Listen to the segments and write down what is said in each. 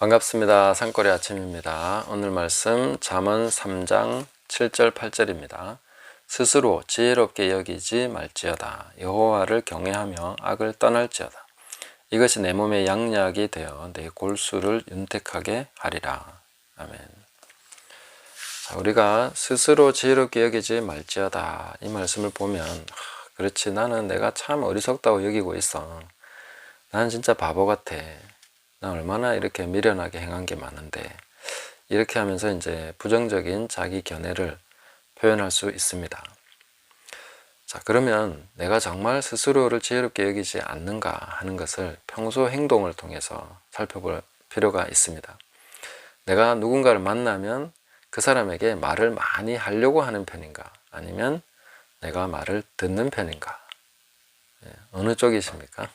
반갑습니다. 산골의 아침입니다. 오늘 말씀 잠언 3장 7절 8절입니다. 스스로 지혜롭게 여기지 말지어다. 여호와를 경외하며 악을 떠날지어다. 이것이 내 몸의 양약이 되어 내 골수를 윤택하게 하리라. 아멘. 자, 우리가 스스로 지혜롭게 여기지 말지어다 이 말씀을 보면 그렇지, 나는 내가 참 어리석다고 여기고 있어. 나는 진짜 바보 같아. 나 얼마나 이렇게 미련하게 행한 게 많은데, 이렇게 하면서 이제 부정적인 자기 견해를 표현할 수 있습니다. 자, 그러면 내가 정말 스스로를 지혜롭게 여기지 않는가 하는 것을 평소 행동을 통해서 살펴볼 필요가 있습니다. 내가 누군가를 만나면 그 사람에게 말을 많이 하려고 하는 편인가, 아니면 내가 말을 듣는 편인가, 어느 쪽이십니까?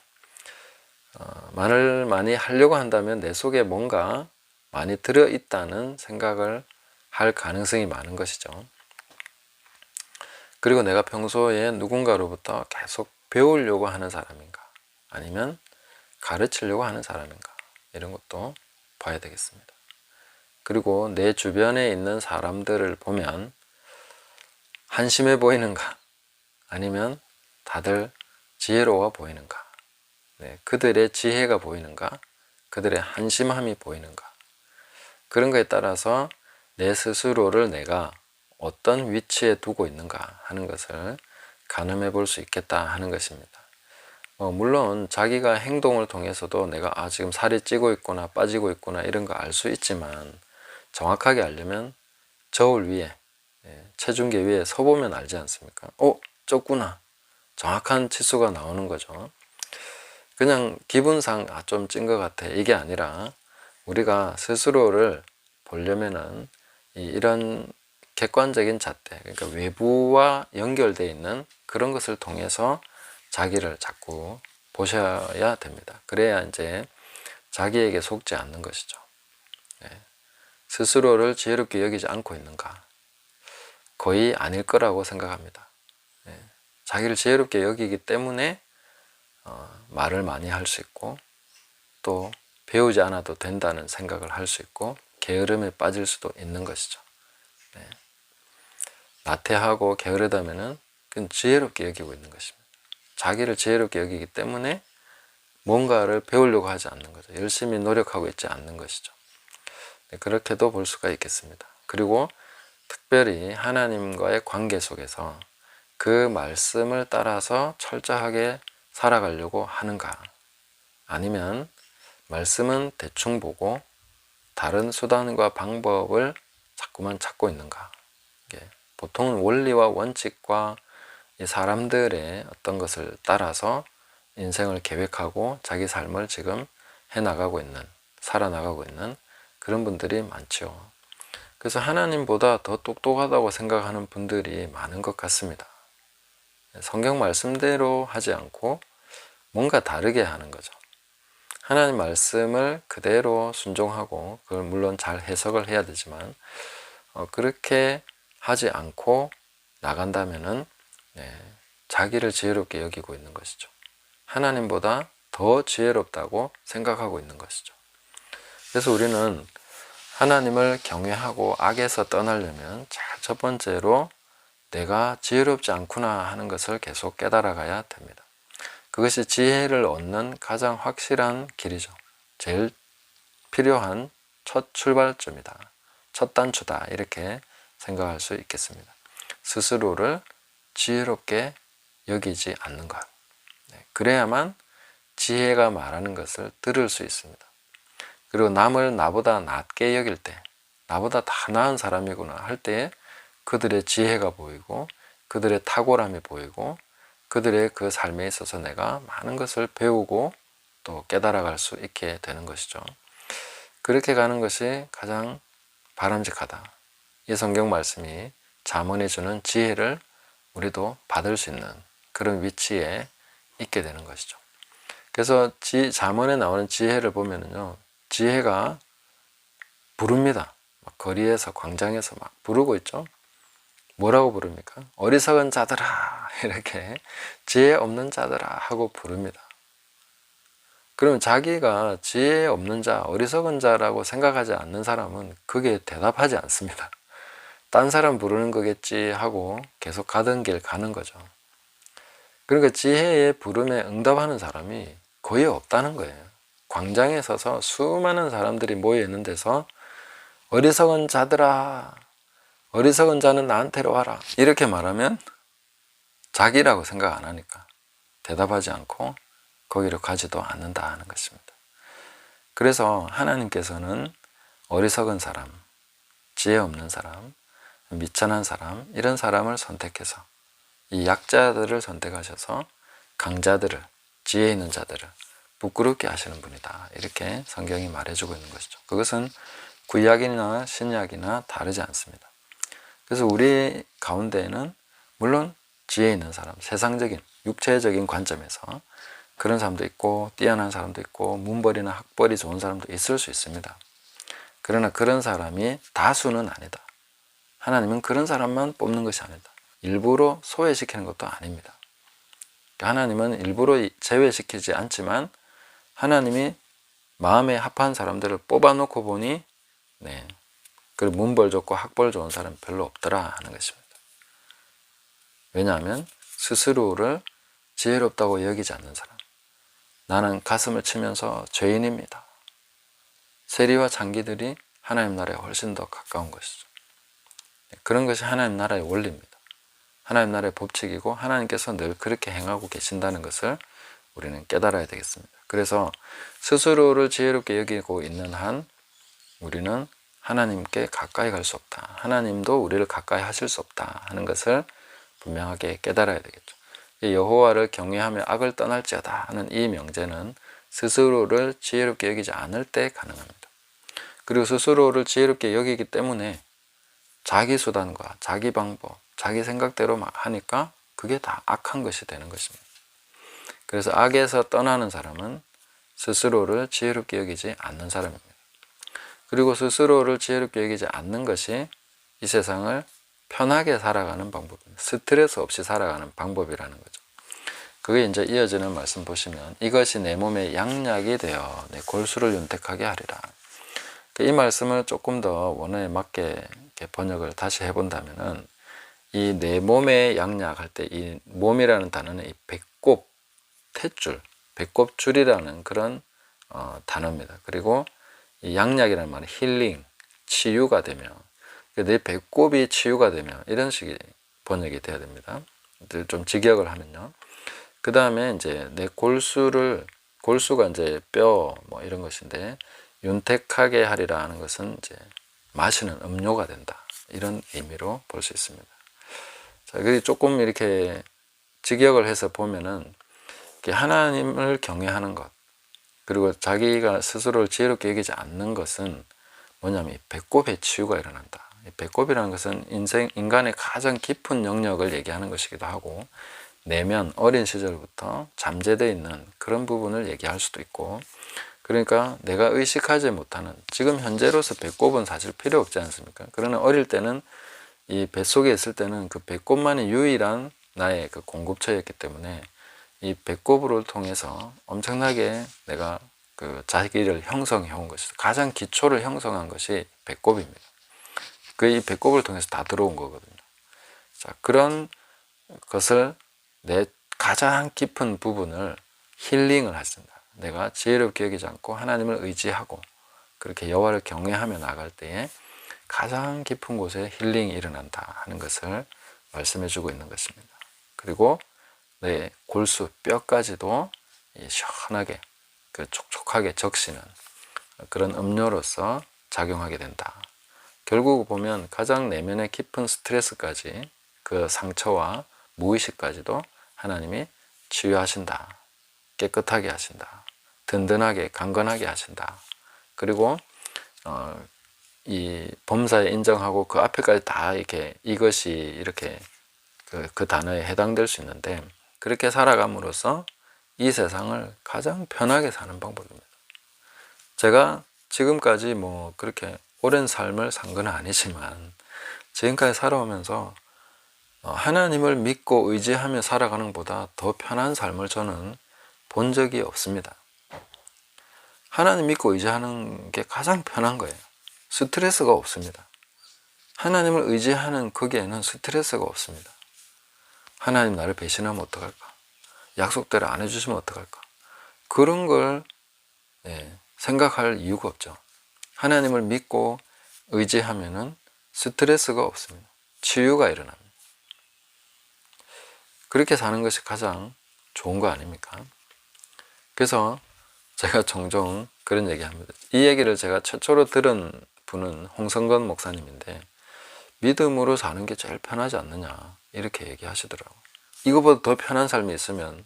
말을 많이 하려고 한다면 내 속에 뭔가 많이 들어있다는 생각을 할 가능성이 많은 것이죠. 그리고 내가 평소에 누군가로부터 계속 배우려고 하는 사람인가, 아니면 가르치려고 하는 사람인가, 이런 것도 봐야 되겠습니다. 그리고 내 주변에 있는 사람들을 보면 한심해 보이는가, 아니면 다들 지혜로워 보이는가, 그들의 지혜가 보이는가, 그들의 한심함이 보이는가, 그런 거에 따라서 내 스스로를 내가 어떤 위치에 두고 있는가 하는 것을 가늠해 볼 수 있겠다 하는 것입니다. 물론 자기가 행동을 통해서도 내가 지금 살이 찌고 있구나 빠지고 있구나 이런 거 알 수 있지만, 정확하게 알려면 저울 위에, 체중계 위에 서보면 알지 않습니까? 쪘구나, 정확한 치수가 나오는 거죠. 그냥 기분상 좀 찐 것 같아, 이게 아니라 우리가 스스로를 보려면은 이런 객관적인 잣대, 그러니까 외부와 연결되어 있는 그런 것을 통해서 자기를 자꾸 보셔야 됩니다. 그래야 이제 자기에게 속지 않는 것이죠. 스스로를 지혜롭게 여기지 않고 있는가? 거의 아닐 거라고 생각합니다. 자기를 지혜롭게 여기기 때문에 말을 많이 할 수 있고, 또 배우지 않아도 된다는 생각을 할 수 있고, 게으름에 빠질 수도 있는 것이죠. 나태하고 게으르다면은 그건 지혜롭게 여기고 있는 것입니다. 자기를 지혜롭게 여기기 때문에 뭔가를 배우려고 하지 않는 거죠. 열심히 노력하고 있지 않는 것이죠. 그렇게도 볼 수가 있겠습니다. 그리고 특별히 하나님과의 관계 속에서 그 말씀을 따라서 철저하게 살아가려고 하는가, 아니면 말씀은 대충 보고 다른 수단과 방법을 자꾸만 찾고 있는가. 보통은 원리와 원칙과 이 사람들의 어떤 것을 따라서 인생을 계획하고 자기 삶을 지금 해나가고 있는, 살아나가고 있는 그런 분들이 많죠. 그래서 하나님보다 더 똑똑하다고 생각하는 분들이 많은 것 같습니다. 성경 말씀대로 하지 않고 뭔가 다르게 하는 거죠. 하나님 말씀을 그대로 순종하고, 그걸 물론 잘 해석을 해야 되지만 그렇게 하지 않고 나간다면은 자기를 지혜롭게 여기고 있는 것이죠. 하나님보다 더 지혜롭다고 생각하고 있는 것이죠. 그래서 우리는 하나님을 경외하고 악에서 떠나려면 첫 번째로 내가 지혜롭지 않구나 하는 것을 계속 깨달아 가야 됩니다. 그것이 지혜를 얻는 가장 확실한 길이죠. 제일 필요한 첫 출발점이다, 첫 단추다, 이렇게 생각할 수 있겠습니다. 스스로를 지혜롭게 여기지 않는 것, 그래야만 지혜가 말하는 것을 들을 수 있습니다. 그리고 남을 나보다 낮게 여길 때, 나보다 다 나은 사람이구나 할 때에 그들의 지혜가 보이고, 그들의 탁월함이 보이고, 그들의 그 삶에 있어서 내가 많은 것을 배우고 또 깨달아갈 수 있게 되는 것이죠. 그렇게 가는 것이 가장 바람직하다. 이 성경 말씀이 잠언이 주는 지혜를 우리도 받을 수 있는 그런 위치에 있게 되는 것이죠. 그래서 잠언에 나오는 지혜를 보면은요, 지혜가 부릅니다. 막 거리에서, 광장에서 막 부르고 있죠. 뭐라고 부릅니까? 어리석은 자들아, 이렇게 지혜 없는 자들아 하고 부릅니다. 그러면 자기가 지혜 없는 자, 어리석은 자라고 생각하지 않는 사람은 그게 대답하지 않습니다. 딴 사람 부르는 거겠지 하고 계속 가던 길 가는 거죠. 그러니까 지혜의 부름에 응답하는 사람이 거의 없다는 거예요. 광장에 서서 수많은 사람들이 모여 있는 데서 어리석은 자들아, 어리석은 자는 나한테로 와라, 이렇게 말하면 자기라고 생각 안 하니까 대답하지 않고 거기로 가지도 않는다 하는 것입니다. 그래서 하나님께서는 어리석은 사람, 지혜 없는 사람, 미천한 사람, 이런 사람을 선택해서 이 약자들을 선택하셔서 강자들을, 지혜 있는 자들을 부끄럽게 하시는 분이다, 이렇게 성경이 말해주고 있는 것이죠. 그것은 구약이나 신약이나 다르지 않습니다. 그래서 우리 가운데에는 물론 지혜 있는 사람, 세상적인 육체적인 관점에서 그런 사람도 있고 뛰어난 사람도 있고 문벌이나 학벌이 좋은 사람도 있을 수 있습니다. 그러나 그런 사람이 다수는 아니다. 하나님은 그런 사람만 뽑는 것이 아니다. 일부러 소외시키는 것도 아닙니다. 하나님은 일부러 제외시키지 않지만 하나님이 마음에 합한 사람들을 뽑아놓고 보니 그리고 문벌 좋고 학벌 좋은 사람이 별로 없더라 하는 것입니다. 왜냐하면 스스로를 지혜롭다고 여기지 않는 사람, 나는 가슴을 치면서 죄인입니다, 세리와 장기들이 하나님 나라에 훨씬 더 가까운 것이죠. 그런 것이 하나님 나라의 원리입니다. 하나님 나라의 법칙이고 하나님께서 늘 그렇게 행하고 계신다는 것을 우리는 깨달아야 되겠습니다. 그래서 스스로를 지혜롭게 여기고 있는 한 우리는 하나님께 가까이 갈 수 없다, 하나님도 우리를 가까이 하실 수 없다 하는 것을 분명하게 깨달아야 되겠죠. 여호와를 경외하며 악을 떠날지어다 하는 이 명제는 스스로를 지혜롭게 여기지 않을 때 가능합니다. 그리고 스스로를 지혜롭게 여기기 때문에 자기 수단과 자기 방법, 자기 생각대로 하니까 그게 다 악한 것이 되는 것입니다. 그래서 악에서 떠나는 사람은 스스로를 지혜롭게 여기지 않는 사람입니다. 그리고 스스로를 지혜롭게 여기지 않는 것이 이 세상을 편하게 살아가는 방법입니다. 스트레스 없이 살아가는 방법이라는 거죠. 그게 이제 이어지는 말씀 보시면 이것이 내 몸에 양약이 되어 내 골수를 윤택하게 하리라. 이 말씀을 조금 더 원어에 맞게 번역을 다시 해본다면은 이 내 몸에 양약할 때 이 몸이라는 단어는 이 배꼽, 탯줄, 배꼽줄이라는 그런 단어입니다. 그리고 이 양약이라는 말은 힐링, 치유가 되며 내 배꼽이 치유가 되며 이런 식의 번역이 돼야 됩니다. 좀 직역을 하면요. 그 다음에 이제 내 골수가 이제 뼈 뭐 이런 것인데 윤택하게 하리라 하는 것은 이제 마시는 음료가 된다, 이런 의미로 볼 수 있습니다. 자, 그리고 조금 이렇게 직역을 해서 보면은 하나님을 경외하는 것, 그리고 자기가 스스로를 지혜롭게 여기지 않는 것은 뭐냐면 배꼽의 치유가 일어난다. 배꼽이라는 것은 인간의 가장 깊은 영역을 얘기하는 것이기도 하고 내면 어린 시절부터 잠재되어 있는 그런 부분을 얘기할 수도 있고, 그러니까 내가 의식하지 못하는 지금 현재로서 배꼽은 사실 필요 없지 않습니까? 그러나 어릴 때는 이 뱃속에 있을 때는 그 배꼽만이 유일한 나의 그 공급처였기 때문에 이 배꼽을 통해서 엄청나게 내가 그 자기를 형성해 온 것이죠. 가장 기초를 형성한 것이 배꼽입니다. 그 이 배꼽을 통해서 다 들어온 거거든요. 자, 그런 것을 내 가장 깊은 부분을 힐링을 하십니다. 내가 지혜롭게 여기지 않고 하나님을 의지하고 그렇게 여호와를 경외하며 나갈 때에 가장 깊은 곳에 힐링이 일어난다 하는 것을 말씀해 주고 있는 것입니다. 그리고 내 골수, 뼈까지도 시원하게 촉촉하게 적시는 그런 음료로서 작용하게 된다. 결국 보면 가장 내면의 깊은 스트레스까지, 그 상처와 무의식까지도 하나님이 치유하신다, 깨끗하게 하신다, 든든하게 강건하게 하신다. 그리고 이 범사에 인정하고 그 앞에까지 다 이렇게 이것이 이렇게 그 단어에 해당될 수 있는데, 그렇게 살아감으로써 이 세상을 가장 편하게 사는 방법입니다. 제가 지금까지 뭐 그렇게 오랜 삶을 산 건 아니지만 지금까지 살아오면서 하나님을 믿고 의지하며 살아가는 것보다 더 편한 삶을 저는 본 적이 없습니다. 하나님 믿고 의지하는 게 가장 편한 거예요. 스트레스가 없습니다. 하나님을 의지하는 거기에는 스트레스가 없습니다. 하나님 나를 배신하면 어떡할까? 약속대로 안 해주시면 어떡할까? 그런 걸 생각할 이유가 없죠. 하나님을 믿고 의지하면은 스트레스가 없습니다. 치유가 일어납니다. 그렇게 사는 것이 가장 좋은 거 아닙니까? 그래서 제가 종종 그런 얘기 합니다. 이 얘기를 제가 최초로 들은 분은 홍성건 목사님인데, 믿음으로 사는 게 제일 편하지 않느냐 이렇게 얘기하시더라고요. 이거보다 더 편한 삶이 있으면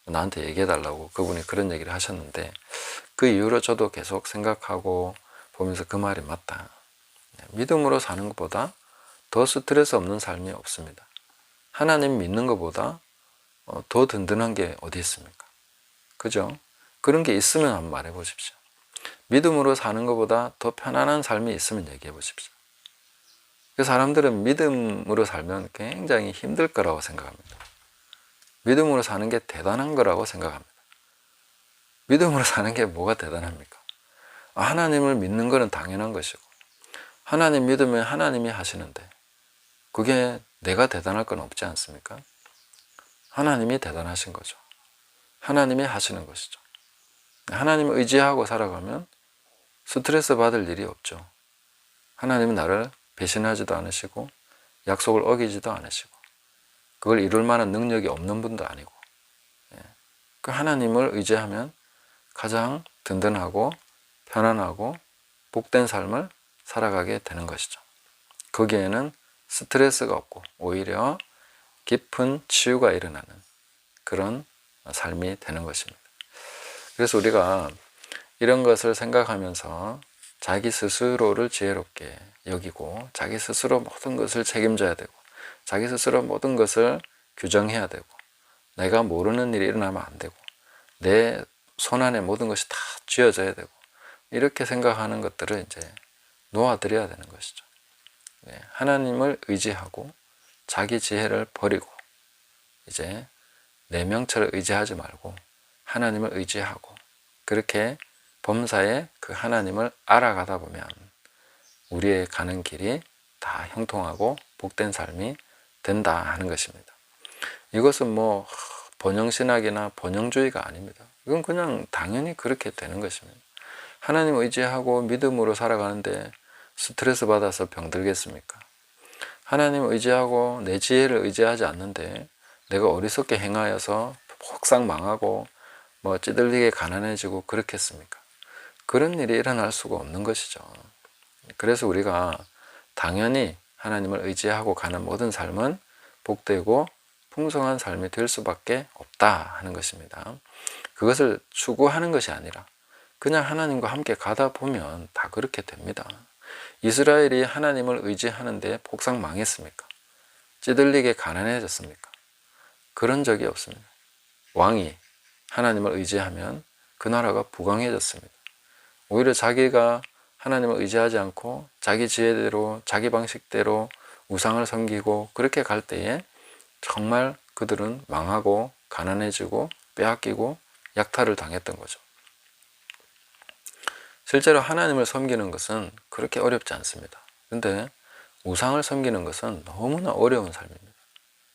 나한테 얘기해 달라고 그분이 그런 얘기를 하셨는데, 그 이후로 저도 계속 생각하고 보면서 그 말이 맞다. 믿음으로 사는 것보다 더 스트레스 없는 삶이 없습니다. 하나님 믿는 것보다 더 든든한 게 어디 있습니까? 그죠? 그런 게 있으면 한번 말해 보십시오. 믿음으로 사는 것보다 더 편안한 삶이 있으면 얘기해 보십시오. 그 사람들은 믿음으로 살면 굉장히 힘들 거라고 생각합니다. 믿음으로 사는 게 대단한 거라고 생각합니다. 믿음으로 사는 게 뭐가 대단합니까? 하나님을 믿는 것은 당연한 것이고, 하나님 믿으면 하나님이 하시는데 그게 내가 대단할 건 없지 않습니까? 하나님이 대단하신 거죠. 하나님이 하시는 것이죠. 하나님을 의지하고 살아가면 스트레스 받을 일이 없죠. 하나님은 나를 배신하지도 않으시고 약속을 어기지도 않으시고 그걸 이룰 만한 능력이 없는 분도 아니고, 그 하나님을 의지하면 가장 든든하고 편안하고 복된 삶을 살아가게 되는 것이죠. 거기에는 스트레스가 없고 오히려 깊은 치유가 일어나는 그런 삶이 되는 것입니다. 그래서 우리가 이런 것을 생각하면서 자기 스스로를 지혜롭게 여기고, 자기 스스로 모든 것을 책임져야 되고, 자기 스스로 모든 것을 규정해야 되고, 내가 모르는 일이 일어나면 안 되고, 내 손안에 모든 것이 다 쥐어져야 되고, 이렇게 생각하는 것들을 이제 놓아드려야 되는 것이죠. 하나님을 의지하고 자기 지혜를 버리고 이제 내 명철을 의지하지 말고 하나님을 의지하고, 그렇게 범사에 그 하나님을 알아가다 보면 우리의 가는 길이 다 형통하고 복된 삶이 된다 하는 것입니다. 이것은 뭐 번영신학이나 번영주의가 아닙니다. 이건 그냥 당연히 그렇게 되는 것입니다. 하나님 의지하고 믿음으로 살아가는데 스트레스 받아서 병들겠습니까? 하나님 의지하고 내 지혜를 의지하지 않는데 내가 어리석게 행하여서 혹상 망하고 뭐 찌들리게 가난해지고 그렇겠습니까? 그런 일이 일어날 수가 없는 것이죠. 그래서 우리가 당연히 하나님을 의지하고 가는 모든 삶은 복되고 풍성한 삶이 될 수밖에 없다 하는 것입니다. 그것을 추구하는 것이 아니라 그냥 하나님과 함께 가다 보면 다 그렇게 됩니다. 이스라엘이 하나님을 의지하는데 폭삭 망했습니까? 찌들리게 가난해졌습니까? 그런 적이 없습니다. 왕이 하나님을 의지하면 그 나라가 부강해졌습니다. 오히려 자기가 하나님을 의지하지 않고 자기 지혜대로 자기 방식대로 우상을 섬기고 그렇게 갈 때에 정말 그들은 망하고 가난해지고 빼앗기고 약탈을 당했던 거죠. 실제로 하나님을 섬기는 것은 그렇게 어렵지 않습니다. 근데 우상을 섬기는 것은 너무나 어려운 삶입니다.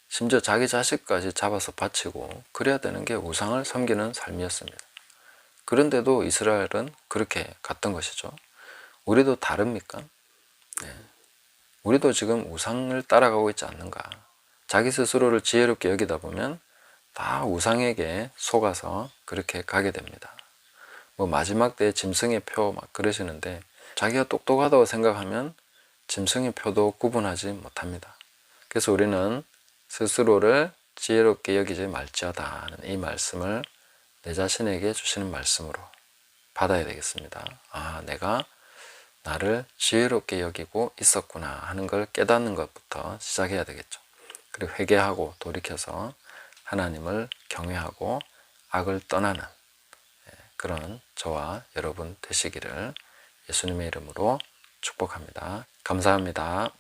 심지어 자기 자식까지 잡아서 바치고 그래야 되는 게 우상을 섬기는 삶이었습니다. 그런데도 이스라엘은 그렇게 갔던 것이죠. 우리도 다릅니까? 우리도 지금 우상을 따라가고 있지 않는가? 자기 스스로를 지혜롭게 여기다 보면 다 우상에게 속아서 그렇게 가게 됩니다. 뭐 마지막 때에 짐승의 표 막 그러시는데, 자기가 똑똑하다고 생각하면 짐승의 표도 구분하지 못합니다. 그래서 우리는 스스로를 지혜롭게 여기지 말지어다 하는 이 말씀을 내 자신에게 주시는 말씀으로 받아야 되겠습니다. 내가 나를 지혜롭게 여기고 있었구나 하는 걸 깨닫는 것부터 시작해야 되겠죠. 그리고 회개하고 돌이켜서 하나님을 경외하고 악을 떠나는 그런 저와 여러분 되시기를 예수님의 이름으로 축복합니다. 감사합니다.